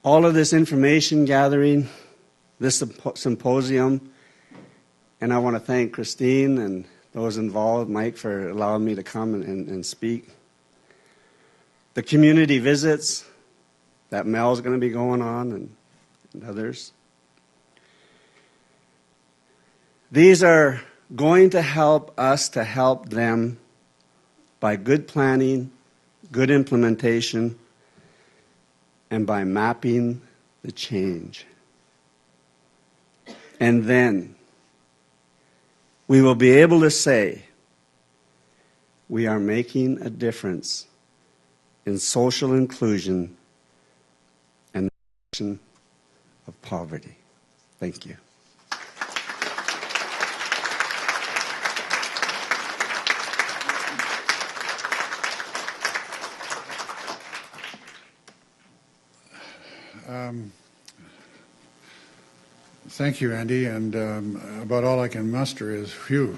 all of this information gathering, this symposium, and I want to thank Christine and those involved, Mike, for allowing me to come and speak. The community visits that Mel's going to be going on and others. These are going to help us to help them by good planning, good implementation, and by mapping the change. And then we will be able to say we are making a difference in social inclusion and the reduction of poverty. Thank you. Thank you, Andy, and about all I can muster is, phew,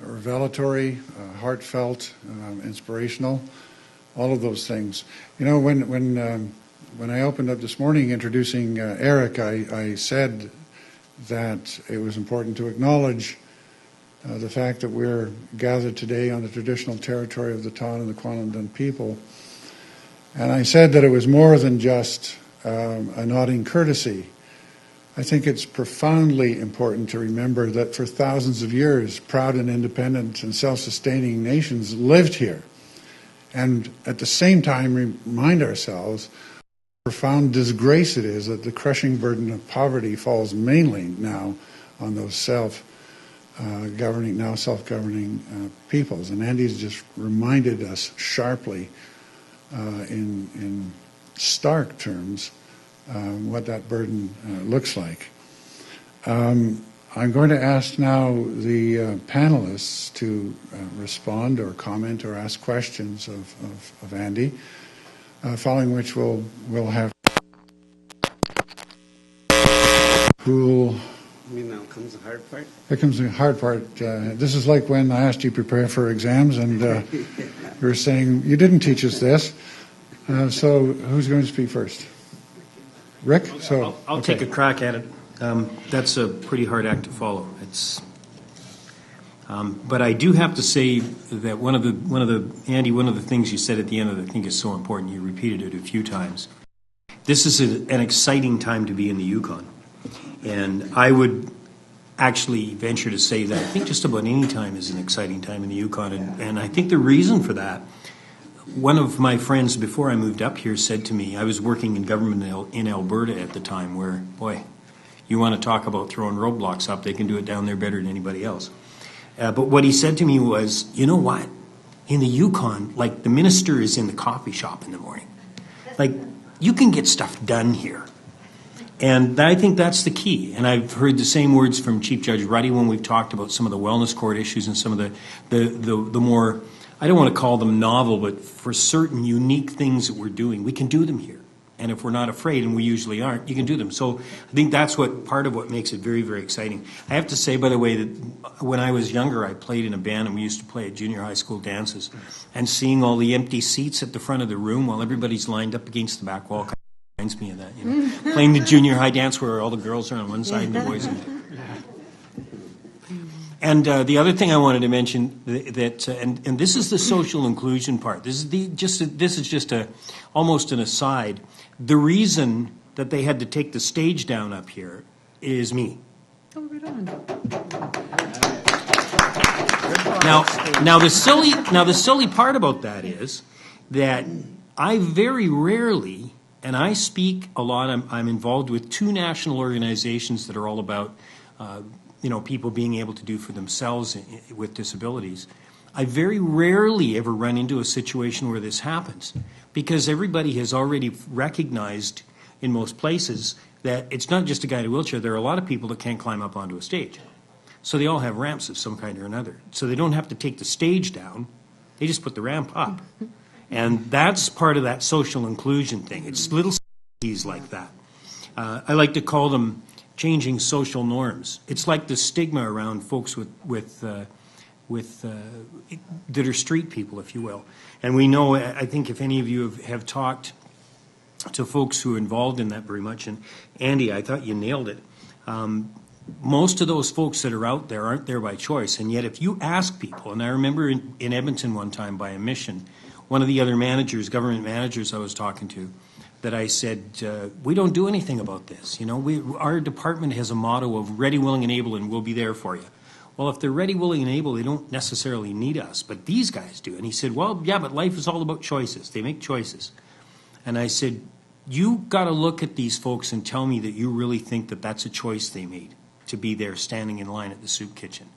revelatory, heartfelt, inspirational, all of those things. You know, when I opened up this morning introducing Eric, I said that it was important to acknowledge the fact that we're gathered today on the traditional territory of the Ton and the Kwalendon people. And I said that it was more than just a nodding courtesy. I think it's profoundly important to remember that for thousands of years, proud and independent and self-sustaining nations lived here. And at the same time, remind ourselves how profound disgrace it is that the crushing burden of poverty falls mainly now on those self-governing peoples. And Andy's just reminded us sharply in stark terms what that burden looks like. I'm going to ask now the panelists to respond or comment or ask questions of Andy, following which we'll have who'll. You mean now comes the hard part? Here comes the hard part. This is like when I asked you to prepare for exams and you were saying, you didn't teach us this. So who's going to speak first? Rick? I'll take a crack at it. That's a pretty hard act to follow. But I do have to say that one of the things you said at the end of it, I think is so important. You repeated it a few times. This is an exciting time to be in the Yukon, and I would actually venture to say that I think just about any time is an exciting time in the Yukon, and I think the reason for that. One of my friends before I moved up here said to me, I was working in government in Alberta at the time, where, boy, you want to talk about throwing roadblocks up, they can do it down there better than anybody else. But what he said to me was, you know what? In the Yukon, like, the minister is in the coffee shop in the morning. Like, you can get stuff done here. And I think that's the key. And I've heard the same words from Chief Judge Ruddy when we've talked about some of the wellness court issues and some of the more, I don't want to call them novel, but for certain unique things that we're doing, we can do them here. And if we're not afraid, and we usually aren't, you can do them. So I think that's part of what makes it very, very exciting. I have to say, by the way, that when I was younger, I played in a band, and we used to play at junior high school dances. And seeing all the empty seats at the front of the room while everybody's lined up against the back wall kind of reminds me of that. You know, playing the junior high dance where all the girls are on one side and the boys on the other. And the other thing I wanted to mention that and this is the social inclusion part. This is just almost an aside. The reason that they had to take the stage down up here is me. Oh, right on. Now the silly part about that is that I very rarely, and I speak a lot. I'm involved with 2 national organizations that are all about. People being able to do for themselves with disabilities. I very rarely ever run into a situation where this happens, because everybody has already recognized in most places that it's not just a guy in a wheelchair. There are a lot of people that can't climb up onto a stage. So they all have ramps of some kind or another. So they don't have to take the stage down. They just put the ramp up. And that's part of that social inclusion thing. It's little things like that. I like to call them changing social norms. It's like the stigma around folks that are street people, if you will. And we know, I think if any of you have talked to folks who are involved in that very much. And Andy, I thought you nailed it. Most of those folks that are out there aren't there by choice. And yet if you ask people, and I remember in Edmonton one time by a mission, one of the other managers, government managers I was talking to, that I said, we don't do anything about this. You know, our department has a motto of ready, willing, and able, and we'll be there for you. Well, if they're ready, willing, and able, they don't necessarily need us, but these guys do. And he said, well, yeah, but life is all about choices. They make choices. And I said, you got to look at these folks and tell me that you really think that that's a choice they made, to be there standing in line at the soup kitchen.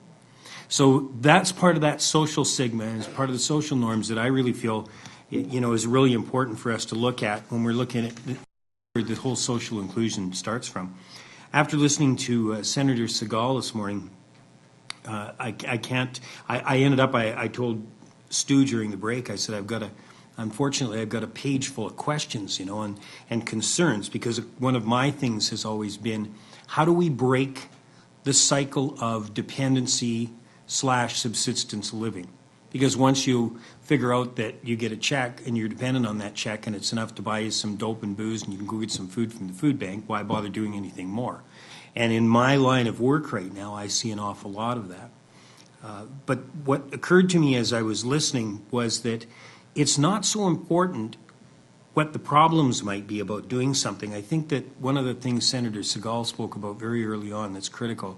So that's part of that social stigma, and it's part of the social norms that I really feel, you know, is really important for us to look at when we're looking at where the whole social inclusion starts from. After listening to Senator Segal this morning, I told Stu during the break, I said, unfortunately, I've got a page full of questions, you know, and concerns, because one of my things has always been, how do we break the cycle of dependency / subsistence living? Because once you figure out that you get a check and you're dependent on that check and it's enough to buy you some dope and booze and you can go get some food from the food bank, why bother doing anything more? And in my line of work right now, I see an awful lot of that. But what occurred to me as I was listening was that it's not so important what the problems might be about doing something. I think that one of the things Senator Segal spoke about very early on that's critical,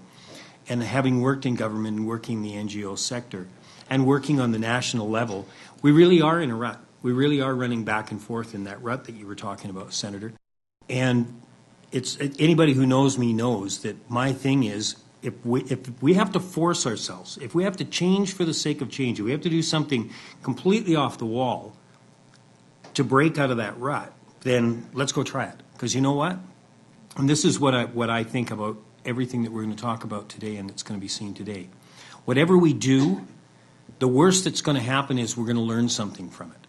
and having worked in government and working in the NGO sector and working on the national level, we really are in a rut. We really are running back and forth in that rut that you were talking about, Senator. And it's anybody who knows me knows that my thing is, if we have to force ourselves, if we have to change for the sake of change, if we have to do something completely off the wall to break out of that rut, then let's go try it. Because you know what? And this is what I think about everything that we're going to talk about today and that's going to be seen today. Whatever we do, the worst that's going to happen is we're going to learn something from it.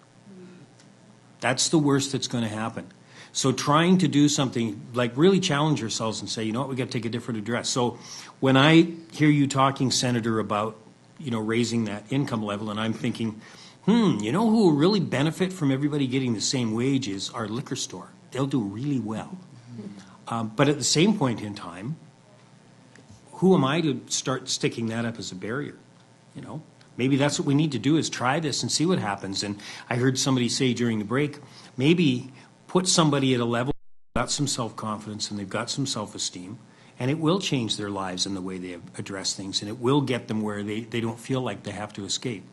That's the worst that's going to happen. So trying to do something, like really challenge ourselves and say, you know what, we've got to take a different address. So when I hear you talking, Senator, about, you know, raising that income level, and I'm thinking, you know who will really benefit from everybody getting the same wage is our liquor store. They'll do really well. But at the same point in time, who am I to start sticking that up as a barrier? You know, maybe that's what we need to do, is try this and see what happens. And I heard somebody say during the break, maybe put somebody at a level they've got some self-confidence and they've got some self-esteem, and it will change their lives and the way they address things, and it will get them where they don't feel like they have to escape.